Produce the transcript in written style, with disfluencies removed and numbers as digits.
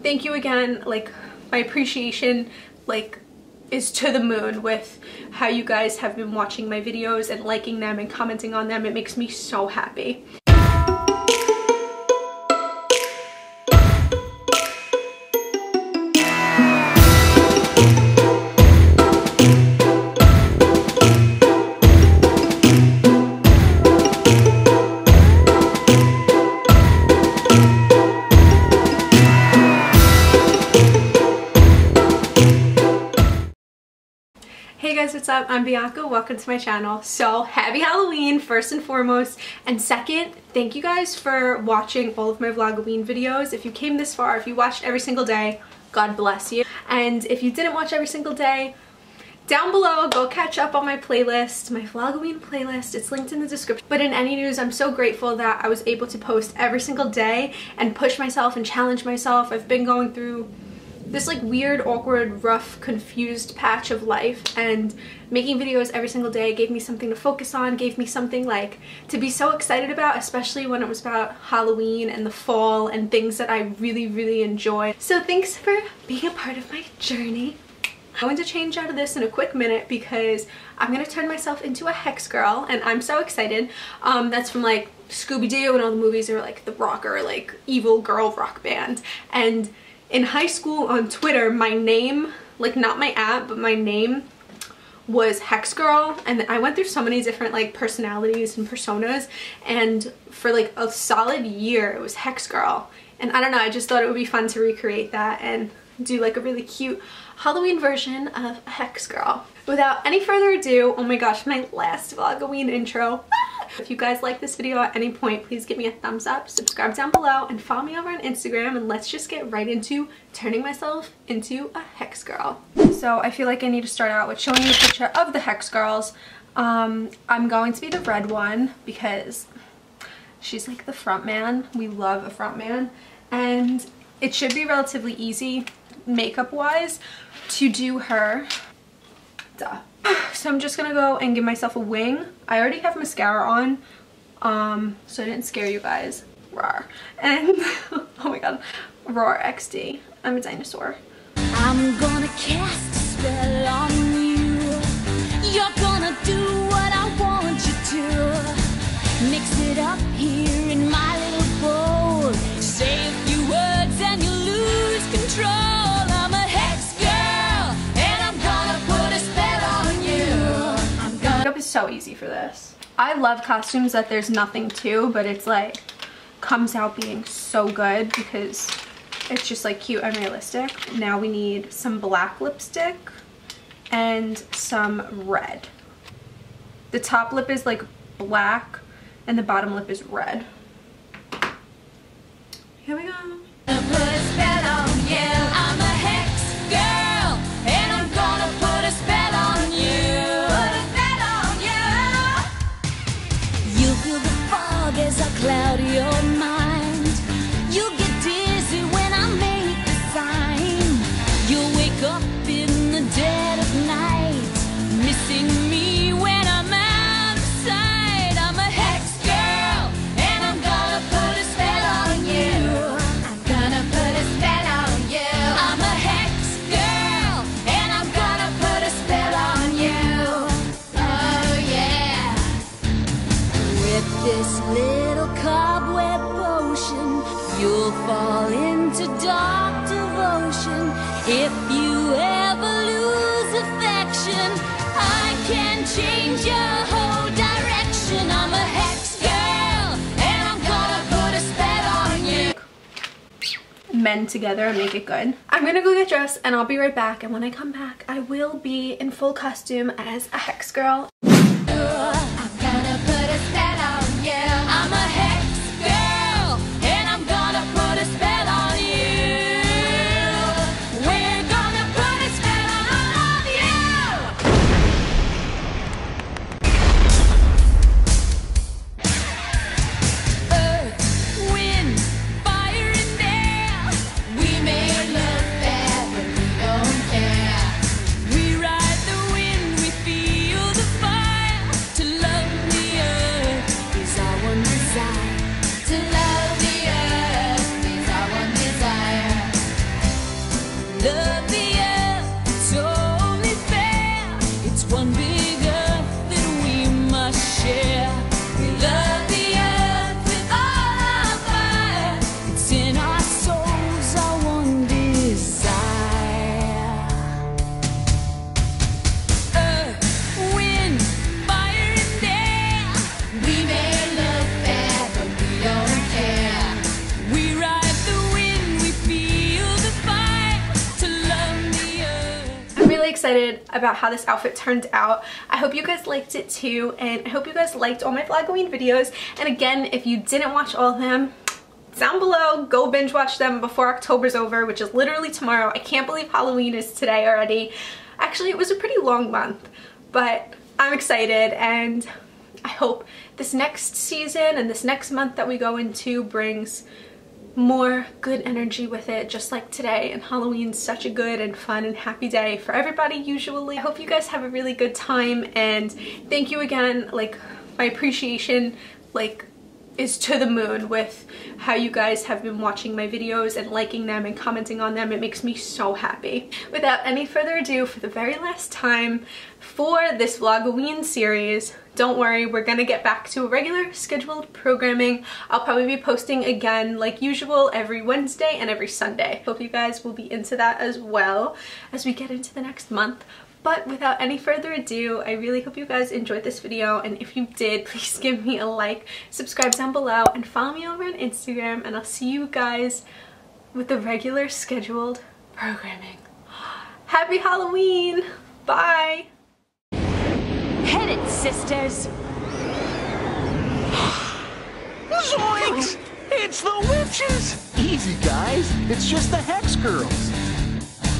thank you again. Like, my appreciation like is to the moon with how you guys have been watching my videos and liking them and commenting on them. It makes me so happy. Hey guys, what's up? I'm Bianca. Welcome to my channel. So happy Halloween first and foremost, and second, thank you guys for watching all of my Vlogoween videos. If you came this far, if you watched every single day, God bless you. And if you didn't watch every single day, down below, go catch up on my playlist, my Vlogoween playlist. It's linked in the description. But in any news, I'm so grateful that I was able to post every single day and push myself and challenge myself. I've been going through this like weird, awkward, rough, confused patch of life, and making videos every single day gave me something to focus on, gave me something like to be so excited about, especially when it was about Halloween and the fall and things that I really enjoy. So thanks for being a part of my journey. I'm going to change out of this in a quick minute because I'm going to turn myself into a hex girl, and I'm so excited. That's from like Scooby-Doo and all the movies are like the rocker, like evil girl rock band. And in high school on Twitter, my name, like not my app, but my name was Hex Girl, and I went through so many different like personalities and personas, and for like a solid year it was Hex Girl. And I don't know, I just thought it would be fun to recreate that and do like a really cute Halloween version of a Hex Girl. Without any further ado, oh my gosh, my last Vlogoween intro. If you guys like this video at any point, please give me a thumbs up, subscribe down below, and follow me over on Instagram, and let's just get right into turning myself into a Hex Girl. So I feel like I need to start out with showing you a picture of the Hex Girls. I'm going to be the red one because she's like the front man. We love a front man, and it should be relatively easy makeup wise to do her. Duh. So I'm just gonna go and give myself a wing. I already have mascara on, so I didn't scare you guys. Rawr. And oh my god, Roar XD. I'm a dinosaur. I'm gonna cast a spell on you. You're gonna do what I want you to. Mix it up here in my little bowl. Say a few words and you lose control. Makeup is so easy for this. I love costumes that there's nothing to, but it's like comes out being so good because it's just like cute and realistic. Now we need some black lipstick and some red. The top lip is like black and the bottom lip is red. Here we go. Cloud your mind. You'll get dizzy when I make the sign. You'll wake up in the dead of night, missing me when I'm out of sight. I'm a hex girl, and I'm gonna put a spell on you. I'm gonna put a spell on you. I'm a hex girl, and I'm gonna put a spell on you. Oh yeah. With this little cobweb potion, you'll fall into dark devotion. If you ever lose affection, I can change your whole direction. I'm a hex girl, and I'm gonna put a spell on you. Mend together and make it good. I'm gonna go get dressed and I'll be right back, and when I come back I will be in full costume as a Hex Girl. I'm gonna put a spell on you. I'm a hex girl, and I'm gonna put a spell on you. We're gonna put a spell on all of you. Earth, wind, fire, and air. We may look bad, but we don't care. We ride the wind, we feel the fire. excited about how this outfit turned out. I hope you guys liked it too, and I hope you guys liked all my Vlogoween videos. And again, if you didn't watch all of them, down below, go binge watch them before October's over, which is literally tomorrow. I can't believe Halloween is today already. Actually, it was a pretty long month, but I'm excited, and I hope this next season and this next month that we go into brings more good energy with it, just like today. And Halloween's such a good and fun and happy day for everybody usually. I hope you guys have a really good time, and thank you again. Like, my appreciation like is to the moon with how you guys have been watching my videos and liking them and commenting on them. It makes me so happy. Without any further ado, for the very last time for this Vlogoween series, don't worry, we're gonna get back to a regular scheduled programming. I'll probably be posting again like usual every Wednesday and every Sunday. Hope you guys will be into that as well as we get into the next month. But without any further ado, I really hope you guys enjoyed this video, and if you did, please give me a like, subscribe down below, and follow me over on Instagram, and I'll see you guys with the regular scheduled programming. Happy Halloween! Bye! Hit it, sisters! Zoinks! It's the witches! Easy, guys. It's just the Hex Girls.